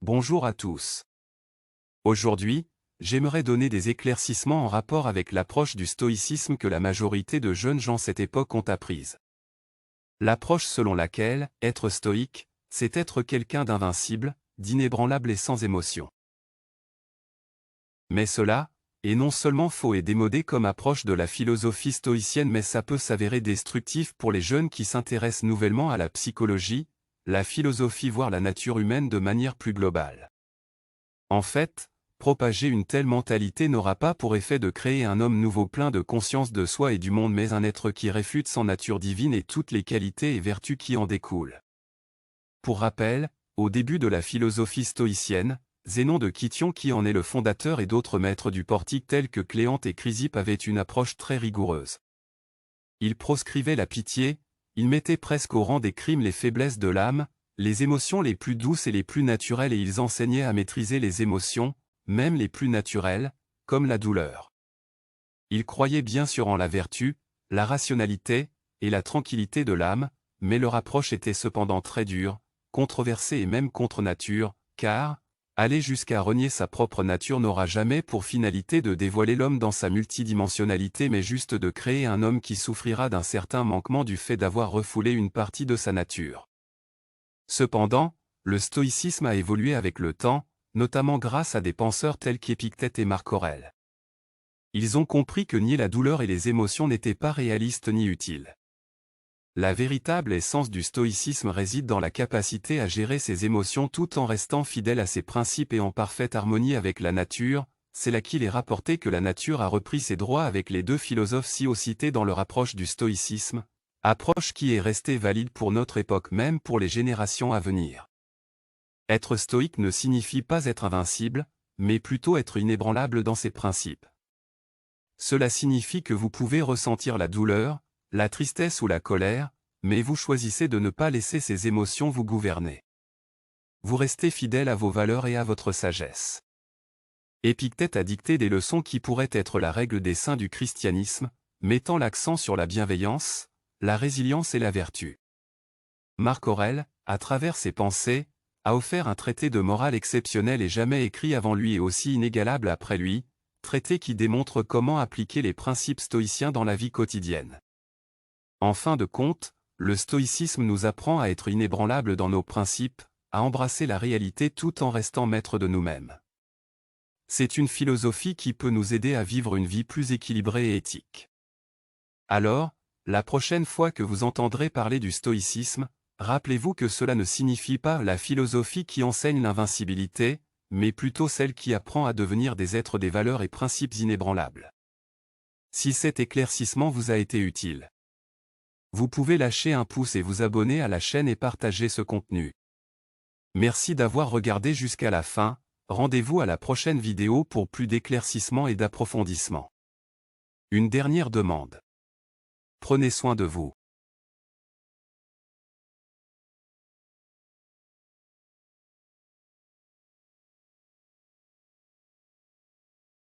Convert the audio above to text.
Bonjour à tous. Aujourd'hui, j'aimerais donner des éclaircissements en rapport avec l'approche du stoïcisme que la majorité de jeunes gens cette époque ont apprise. L'approche selon laquelle, être stoïque, c'est être quelqu'un d'invincible, d'inébranlable et sans émotion. Mais cela, est non seulement faux et démodé comme approche de la philosophie stoïcienne, mais ça peut s'avérer destructif pour les jeunes qui s'intéressent nouvellement à la psychologie, la philosophie voire la nature humaine de manière plus globale. En fait, propager une telle mentalité n'aura pas pour effet de créer un homme nouveau plein de conscience de soi et du monde, mais un être qui réfute son nature divine et toutes les qualités et vertus qui en découlent. Pour rappel, au début de la philosophie stoïcienne, Zénon de Kition, qui en est le fondateur, et d'autres maîtres du portique tels que Cléante et Chrysippe avaient une approche très rigoureuse. Ils proscrivaient la pitié, ils mettaient presque au rang des crimes les faiblesses de l'âme, les émotions les plus douces et les plus naturelles, et ils enseignaient à maîtriser les émotions, même les plus naturelles, comme la douleur. Ils croyaient bien sûr en la vertu, la rationalité, et la tranquillité de l'âme, mais leur approche était cependant très dure, controversée et même contre nature, car, aller jusqu'à renier sa propre nature n'aura jamais pour finalité de dévoiler l'homme dans sa multidimensionnalité, mais juste de créer un homme qui souffrira d'un certain manquement du fait d'avoir refoulé une partie de sa nature. Cependant, le stoïcisme a évolué avec le temps, notamment grâce à des penseurs tels qu'Épictète et Marc Aurèle. Ils ont compris que nier la douleur et les émotions n'était pas réaliste ni utile. La véritable essence du stoïcisme réside dans la capacité à gérer ses émotions tout en restant fidèle à ses principes et en parfaite harmonie avec la nature. C'est là qu'il est rapporté que la nature a repris ses droits avec les deux philosophes ci-haut cités dans leur approche du stoïcisme, approche qui est restée valide pour notre époque, même pour les générations à venir. Être stoïque ne signifie pas être invincible, mais plutôt être inébranlable dans ses principes. Cela signifie que vous pouvez ressentir la douleur, la tristesse ou la colère, mais vous choisissez de ne pas laisser ces émotions vous gouverner. Vous restez fidèle à vos valeurs et à votre sagesse. Épictète a dicté des leçons qui pourraient être la règle des saints du christianisme, mettant l'accent sur la bienveillance, la résilience et la vertu. Marc Aurèle, à travers ses pensées, a offert un traité de morale exceptionnel et jamais écrit avant lui et aussi inégalable après lui, traité qui démontre comment appliquer les principes stoïciens dans la vie quotidienne. En fin de compte, le stoïcisme nous apprend à être inébranlable dans nos principes, à embrasser la réalité tout en restant maître de nous-mêmes. C'est une philosophie qui peut nous aider à vivre une vie plus équilibrée et éthique. Alors, la prochaine fois que vous entendrez parler du stoïcisme, rappelez-vous que cela ne signifie pas la philosophie qui enseigne l'invincibilité, mais plutôt celle qui apprend à devenir des êtres des valeurs et principes inébranlables. Si cet éclaircissement vous a été utile, vous pouvez lâcher un pouce et vous abonner à la chaîne et partager ce contenu. Merci d'avoir regardé jusqu'à la fin, rendez-vous à la prochaine vidéo pour plus d'éclaircissements et d'approfondissements. Une dernière demande. Prenez soin de vous.